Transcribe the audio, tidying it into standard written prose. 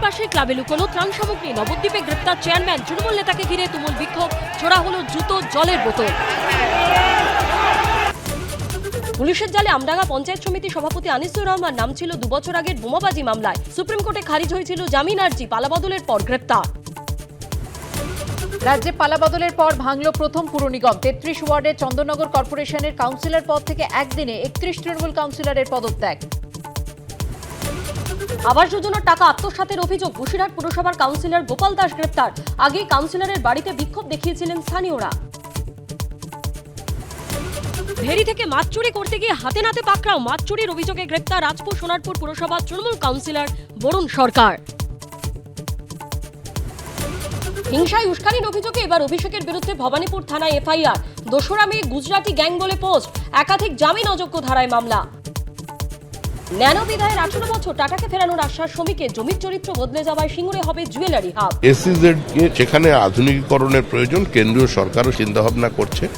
পাশে ক্লাবে লুকোনো ত্রাণ সামগ্রী। নবদ্বীপে গ্রেপ্তার চেয়ারম্যান। তৃণমূল নেতাকে ঘিরে তুমুল বিক্ষোভ, ছোড়া হলো জুতো, জলের বোতল। পুলিশের জালে আমডাঙ্গা পঞ্চায়েত সমিতি সভাপতি আনিসুর রহমান নাম ছিল 2 বছর আগের বোমাবাজি মামলায়। সুপ্রিম কোর্টে খারিজ হয়েছিল জামিন আর্জি, পালাবদলের পর গ্রেপ্তার। রাজ্যে পালাবদলের পর ভাঙল প্রথম পুর নিগম। 33 ওয়ার্ডের চন্দননগর কর্পোরেশনের কাউন্সিলর পদ থেকে একদিনে 31 তৃণমূল কাউন্সিলরের পদত্যাগ। আবাস যোজনার টাকা আত্মসাতের অভিযোগ। বসিরহাট পুরসভার কাউন্সিলর গোপাল দাস গ্রেপ্তার। আগে কাউন্সিলরের বাড়িতে বিক্ষোভ দেখিয়েছিলেন স্থানীয়রা। ভেরি থেকে মাছ চুরি করতে গিয়ে হাতে নাতে পাকড়াও। মাছ চুরির অভিযোগে গ্রেপ্তার রাজপুর সোনারপুর পুরসভার তৃণমূল কাউন্সিলর বরুণ সরকার। হিংসায় উস্কানির অভিযোগে এবার অভিষেকের বিরুদ্ধে ভবানীপুর থানায় এফআইআর। 2রা মে গুজরাটি গ্যাং বলে পোস্ট, একাধিক জামিন অযোগ্য ধারায় মামলা। ন্যানো বিধায়ের 18 বছর, টাটাকে ফেরানোর আশ্বাস শ্রমিকের। জমির চরিত্র বদলে যাওয়ায় সিঙ্গুরে হবে জুয়েলারি হাব। এসইজেড কে যেখানে আধুনিকীকরণের প্রয়োজন, কেন্দ্রীয় সরকারও চিন্তাভাবনা করছে।